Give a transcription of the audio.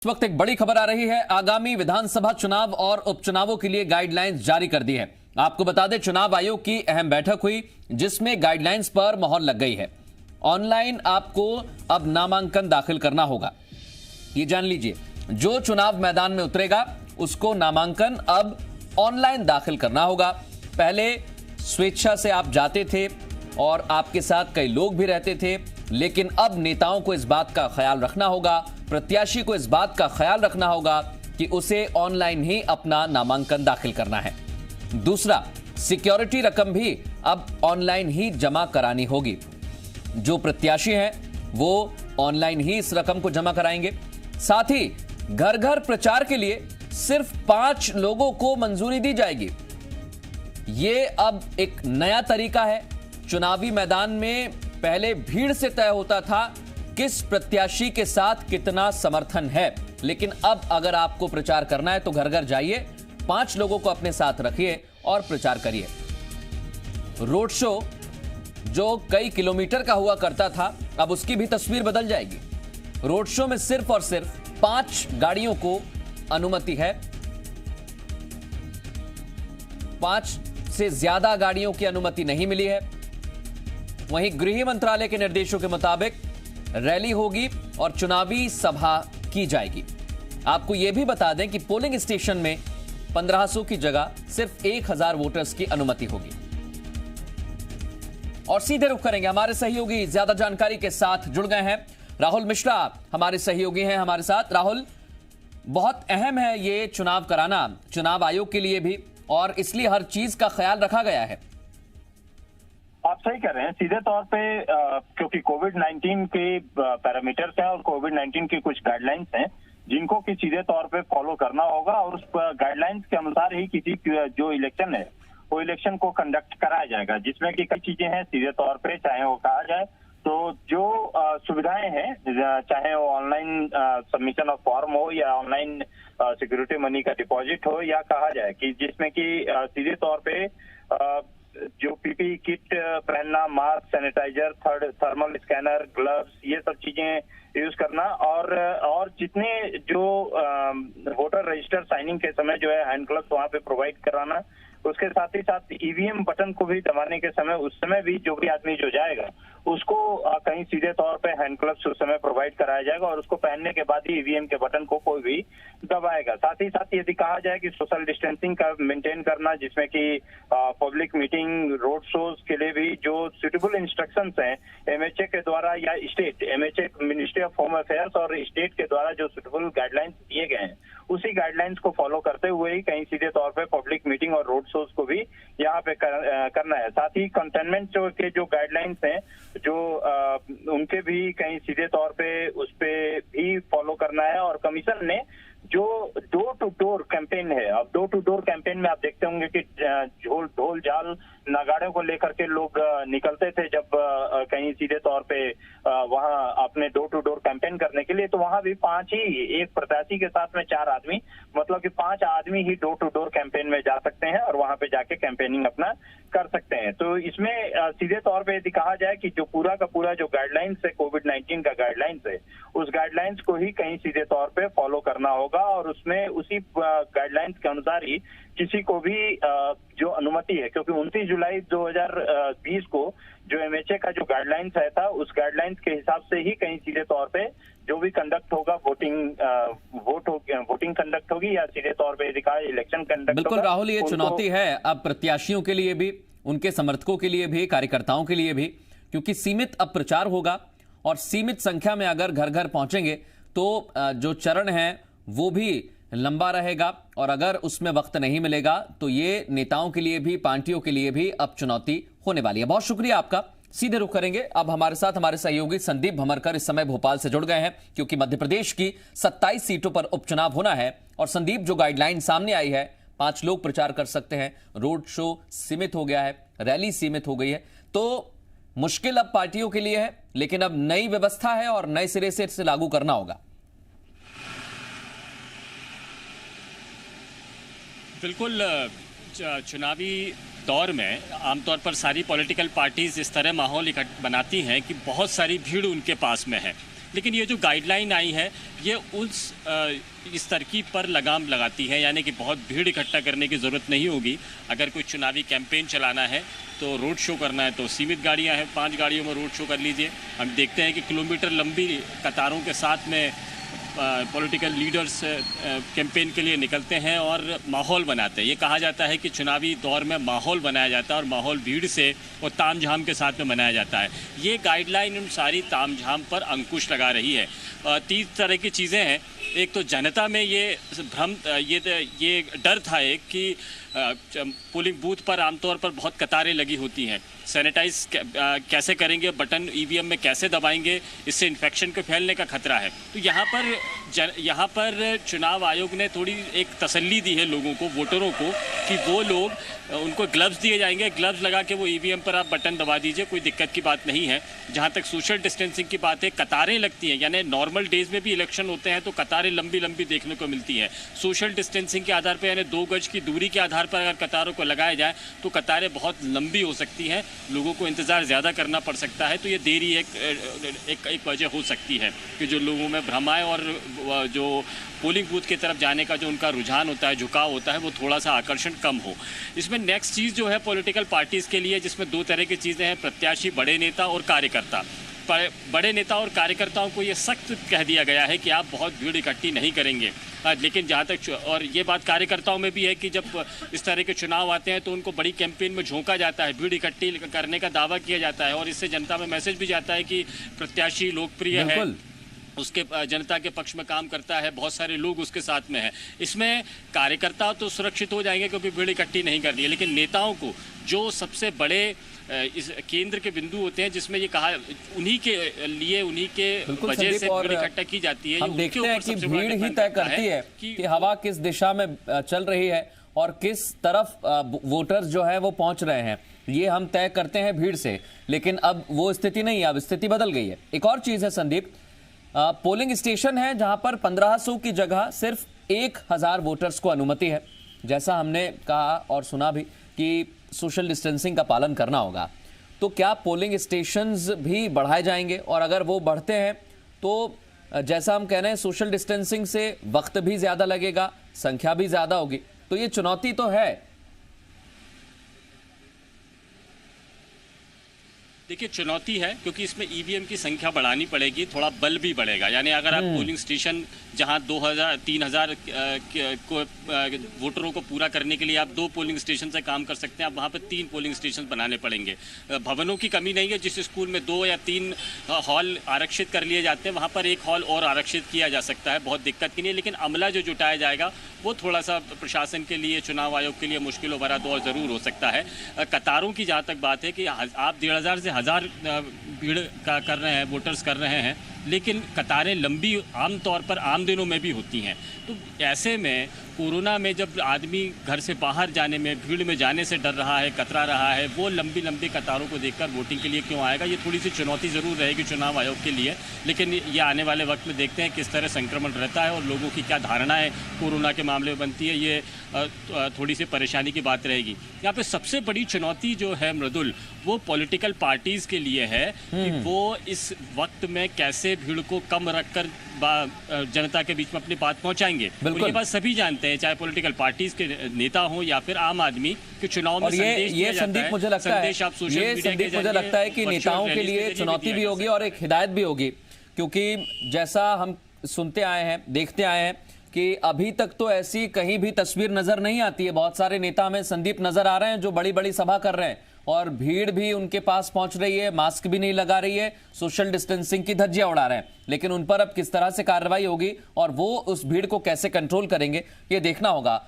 इस वक्त एक बड़ी खबर आ रही है। आगामी विधानसभा चुनाव और उपचुनावों के लिए गाइडलाइंस जारी कर दी है। आपको बता दें, चुनाव आयोग की अहम बैठक हुई जिसमें गाइडलाइंस पर मोहर लग गई है। ऑनलाइन आपको अब नामांकन दाखिल करना होगा। ये जान लीजिए, जो चुनाव मैदान में उतरेगा उसको नामांकन अब ऑनलाइन दाखिल करना होगा। पहले स्वेच्छा से आप जाते थे और आपके साथ कई लोग भी रहते थे, लेकिन अब नेताओं को इस बात का ख्याल रखना होगा, प्रत्याशी को इस बात का ख्याल रखना होगा कि उसे ऑनलाइन ही अपना नामांकन दाखिल करना है। दूसरा, सिक्योरिटी रकम भी अब ऑनलाइन ही जमा करानी होगी। जो प्रत्याशी हैं वो ऑनलाइन ही इस रकम को जमा कराएंगे। साथ ही घर घर प्रचार के लिए सिर्फ 5 लोगों को मंजूरी दी जाएगी। ये अब एक नया तरीका है। चुनावी मैदान में पहले भीड़ से तय होता था किस प्रत्याशी के साथ कितना समर्थन है, लेकिन अब अगर आपको प्रचार करना है तो घर घर जाइए, 5 लोगों को अपने साथ रखिए और प्रचार करिए। रोड शो जो कई किलोमीटर का हुआ करता था, अब उसकी भी तस्वीर बदल जाएगी। रोड शो में सिर्फ और सिर्फ 5 गाड़ियों को अनुमति है। 5 से ज्यादा गाड़ियों की अनुमति नहीं मिली है। वहीं गृह मंत्रालय के निर्देशों के मुताबिक रैली होगी और चुनावी सभा की जाएगी। आपको यह भी बता दें कि पोलिंग स्टेशन में 1500 की जगह सिर्फ 1000 वोटर्स की अनुमति होगी। और सीधे रुख करेंगे, हमारे सहयोगी ज्यादा जानकारी के साथ जुड़ गए हैं। राहुल मिश्रा हमारे सहयोगी हैं हमारे साथ। राहुल, बहुत अहम है ये चुनाव कराना चुनाव आयोग के लिए भी, और इसलिए हर चीज का ख्याल रखा गया है। आप सही कह रहे हैं। सीधे तौर पे क्योंकि कोविड-19 के पैरामीटर्स हैं और कोविड-19 की कुछ गाइडलाइंस हैं जिनको कि सीधे तौर पे फॉलो करना होगा, और उस गाइडलाइंस के अनुसार ही किसी जो इलेक्शन है वो इलेक्शन को कंडक्ट कराया जाएगा, जिसमें कि कई चीजें हैं सीधे तौर पे। चाहे वो कहा जाए तो जो सुविधाएं हैं, चाहे वो ऑनलाइन सबमिशन ऑफ फॉर्म हो या ऑनलाइन सिक्योरिटी मनी का डिपॉजिट हो, या कहा जाए कि जिसमें कि सीधे तौर पे जो पीपीई किट पहनना, mask, sanitizer, thermal scanner, gloves, ये सब चीजें यूज करना, और जितने जो वोटर रजिस्टर साइनिंग के समय जो है हैंड ग्लव्स वहां पे प्रोवाइड कराना। उसके साथ ही साथ ईवीएम बटन को भी दबाने के समय, उस समय भी जो भी आदमी जो जाएगा उसको कहीं सीधे तौर पे हैंड ग्लव्स उस समय प्रोवाइड कराया जाएगा, और उसको पहनने के बाद ही ईवीएम के बटन को कोई भी दबाएगा। साथ ही साथ यदि कहा जाए कि सोशल डिस्टेंसिंग का मेंटेन करना, जिसमें कि पब्लिक मीटिंग, रोड शोज के लिए भी जो सुटेबल इंस्ट्रक्शंस हैं एमएचए के द्वारा या state MHA ministry of home affairs और स्टेट के द्वारा जो सुटेबल गाइडलाइंस दिए गए हैं, उसी गाइडलाइंस को फॉलो करते हुए ही कहीं सीधे तौर पे पब्लिक मीटिंग और रोड शोज को भी यहाँ पे करना है। साथ ही कंटेनमेंट के जो गाइडलाइंस हैं, जो उनके भी कहीं सीधे तौर पे उस पे भी फॉलो करना है। और कमीशन ने जो डोर टू डोर कैंपेन है, अब डोर टू डोर कैंपेन में आप देखते होंगे कि ढोल झाल नगाड़ों को लेकर के लोग निकलते थे जब कहीं सीधे तौर पे वहां अपने डोर टू डोर कैंपेन करने के लिए, तो वहां भी 5 ही, एक प्रत्याशी के साथ में 4 आदमी, मतलब कि 5 आदमी ही डोर टू डोर कैंपेन में जा सकते हैं और वहां पे जाके कैंपेनिंग अपना कर सकते हैं। तो इसमें सीधे तौर पे यदि कहा जाए कि जो पूरा का पूरा जो गाइडलाइंस है, कोविड-19 का गाइडलाइंस है, उस गाइडलाइंस को ही कहीं सीधे तौर पे फॉलो करना होगा, और उसमें उसी गाइडलाइंस के अनुसार ही किसी को भी जो अनुमति है, क्योंकि 29 जुलाई 2020 को जो एमएचए का जो गाइडलाइंस आया था, उस गाइडलाइंस के हिसाब से ही कहीं सीधे तौर पे जो भी कंडक्ट होगा, वोटिंग कंडक्ट होगी, या सीधे तौर पे यदि कहा इलेक्शन कंडक्ट। बिल्कुल राहुल, ये चुनौती है अब प्रत्याशियों के लिए भी, उनके समर्थकों के लिए भी, कार्यकर्ताओं के लिए भी, क्योंकि सीमित अब प्रचार होगा और सीमित संख्या में अगर घर घर पहुंचेंगे तो जो चरण है वो भी लंबा रहेगा, और अगर उसमें वक्त नहीं मिलेगा तो ये नेताओं के लिए भी, पार्टियों के लिए भी अब चुनौती होने वाली है। बहुत शुक्रिया आपका। सीधे रुख करेंगे अब हमारे साथ हमारे सहयोगी संदीप भमरकर इस समय भोपाल से जुड़ गए हैं, क्योंकि मध्य प्रदेश की 27 सीटों पर उपचुनाव होना है। और संदीप, जो गाइडलाइन सामने आई है, 5 लोग प्रचार कर सकते हैं, रोड शो सीमित हो गया है, रैली सीमित हो गई है, तो मुश्किल अब पार्टियों के लिए है, लेकिन अब नई व्यवस्था है और नए सिरे से इसे लागू करना होगा। बिल्कुल, चुनावी दौर में आमतौर पर सारी पॉलिटिकल पार्टीज इस तरह माहौल बनाती हैं कि बहुत सारी भीड़ उनके पास में है। लेकिन ये जो गाइडलाइन आई है ये इस तरकीब पर लगाम लगाती है, यानी कि बहुत भीड़ इकट्ठा करने की ज़रूरत नहीं होगी। अगर कोई चुनावी कैंपेन चलाना है तो रोड शो करना है तो सीमित गाड़ियां हैं, 5 गाड़ियों में रोड शो कर लीजिए। हम देखते हैं कि किलोमीटर लंबी कतारों के साथ में पॉलिटिकल लीडर्स कैंपेन के लिए निकलते हैं और माहौल बनाते हैं। ये कहा जाता है कि चुनावी दौर में माहौल बनाया जाता है और माहौल भीड़ से और तामझाम के साथ में बनाया जाता है। ये गाइडलाइन उन सारी तामझाम पर अंकुश लगा रही है। 3 तरह की चीज़ें हैं। एक तो जनता में ये भ्रम, ये डर था एक कि पोलिंग बूथ पर आमतौर पर बहुत कतारें लगी होती हैं, सैनिटाइज कैसे करेंगे, बटन ईवीएम में कैसे दबाएंगे, इससे इन्फेक्शन के फैलने का खतरा है। तो यहाँ पर चुनाव आयोग ने थोड़ी एक तसल्ली दी है लोगों को, वोटरों को, कि वो लोग, उनको ग्लव्स दिए जाएंगे, ग्लव्स लगा के वो ईवीएम पर आप बटन दबा दीजिए, कोई दिक्कत की बात नहीं है। जहाँ तक सोशल डिस्टेंसिंग की बात है, कतारें लगती हैं, यानी नॉर्मल डेज में भी इलेक्शन होते हैं तो कतारें लंबी लंबी देखने को मिलती हैं। सोशल डिस्टेंसिंग के आधार पर, यानी 2 गज की दूरी के आधार पर अगर कतारों को लगाया जाए तो कतारें बहुत लंबी हो सकती हैं, लोगों को इंतज़ार ज़्यादा करना पड़ सकता है। तो ये देरी एक वजह हो सकती है कि जो लोगों में भ्रम आए और जो पोलिंग बूथ की तरफ जाने का जो उनका रुझान होता है, झुकाव होता है, वो थोड़ा सा आकर्षण कम हो। इसमें नेक्स्ट चीज़ जो है पॉलिटिकल पार्टीज़ के लिए, जिसमें 2 तरह की चीज़ें हैं, प्रत्याशी, बड़े नेता और कार्यकर्ता। बड़े नेता और कार्यकर्ताओं को ये सख्त कह दिया गया है कि आप बहुत भीड़ इकट्ठी नहीं करेंगे। लेकिन जहाँ तक, और ये बात कार्यकर्ताओं में भी है कि जब इस तरह के चुनाव आते हैं तो उनको बड़ी कैंपेन में झोंका जाता है, भीड़ इकट्ठी करने का दावा किया जाता है और इससे जनता में मैसेज भी जाता है कि प्रत्याशी लोकप्रिय है, उसके जनता के पक्ष में काम करता है, बहुत सारे लोग उसके साथ में हैं। इसमें कार्यकर्ता तो सुरक्षित हो जाएंगे क्योंकि भीड़ इकट्ठी नहीं करनी है, लेकिन नेताओं को जो सबसे बड़े इस केंद्र के बिंदु होते हैं, जिसमें ये कहा उन्हीं के लिए, उन्हीं के वजह से भीड़ इकट्ठा की जाती है। हम देखते हैं कि भीड़ ही तय करती है कि हवा किस दिशा में चल रही है और किस तरफ वोटर्स जो है वो पहुंच रहे हैं, ये हम तय करते हैं भीड़ से। लेकिन अब वो स्थिति नहीं है, अब स्थिति बदल गई है। एक और चीज है संदीप, पोलिंग स्टेशन है जहां पर 1500 की जगह सिर्फ 1000 वोटर्स को अनुमति है। जैसा हमने कहा और सुना भी कि सोशल डिस्टेंसिंग का पालन करना होगा, तो क्या पोलिंग स्टेशंस भी बढ़ाए जाएंगे? और अगर वो बढ़ते हैं तो जैसा हम कह रहे हैं, सोशल डिस्टेंसिंग से वक्त भी ज्यादा लगेगा, संख्या भी ज्यादा होगी, तो ये चुनौती तो है। देखिए, चुनौती है क्योंकि इसमें ईवीएम की संख्या बढ़ानी पड़ेगी, थोड़ा बल भी बढ़ेगा। यानी अगर आप पोलिंग स्टेशन जहां 2000-3000 को वोटरों को पूरा करने के लिए आप 2 पोलिंग स्टेशन से काम कर सकते हैं, आप वहां पर 3 पोलिंग स्टेशन बनाने पड़ेंगे। भवनों की कमी नहीं है, जिस स्कूल में 2 या 3 हॉल आरक्षित कर लिए जाते हैं वहां पर 1 हॉल और आरक्षित किया जा सकता है, बहुत दिक्कत की नहीं। लेकिन अमला जो जुटाया जाएगा वो थोड़ा सा प्रशासन के लिए, चुनाव आयोग के लिए मुश्किल भरा दौर जरूर हो सकता है। कतारों की जहाँ तक बात है कि आप 1500 से 1000 भीड़ का कर रहे हैं, वोटर्स कर रहे हैं, लेकिन कतारें लंबी आमतौर पर आम दिनों में भी होती हैं। तो ऐसे में कोरोना में जब आदमी घर से बाहर जाने में, भीड़ में जाने से डर रहा है, कतरा रहा है, वो लंबी लंबी कतारों को देखकर वोटिंग के लिए क्यों आएगा? ये थोड़ी सी चुनौती ज़रूर रहेगी चुनाव आयोग के लिए। लेकिन ये आने वाले वक्त में देखते हैं किस तरह संक्रमण रहता है और लोगों की क्या धारणाएं कोरोना के मामले में बनती है। ये थोड़ी सी परेशानी की बात रहेगी। यहाँ पे सबसे बड़ी चुनौती जो है मृदुल, वो पॉलिटिकल पार्टीज के लिए है कि वो इस वक्त में कैसे भीड़ को कम रखकर जनता के बीच में अपनी बात पहुंचाएंगे। और ये बात सभी जानते हैं, चाहे पॉलिटिकल पार्टीज के नेता हो या फिर आम आदमी, कि चुनाव में संदेश दिया जाता है। मुझे लगता है कि नेताओं के लिए चुनौती भी होगी और एक हिदायत भी होगी, क्योंकि जैसा हम सुनते आए हैं, देखते आए हैं कि अभी तक तो ऐसी कहीं भी तस्वीर नजर नहीं आती है। बहुत सारे नेता हमें संदीप नजर आ रहे हैं जो बड़ी बड़ी सभा कर रहे हैं और भीड़ भी उनके पास पहुंच रही है, मास्क भी नहीं लगा रही है, सोशल डिस्टेंसिंग की धज्जियां उड़ा रहे हैं। लेकिन उन पर अब किस तरह से कार्रवाई होगी और वो उस भीड़ को कैसे कंट्रोल करेंगे, ये देखना होगा।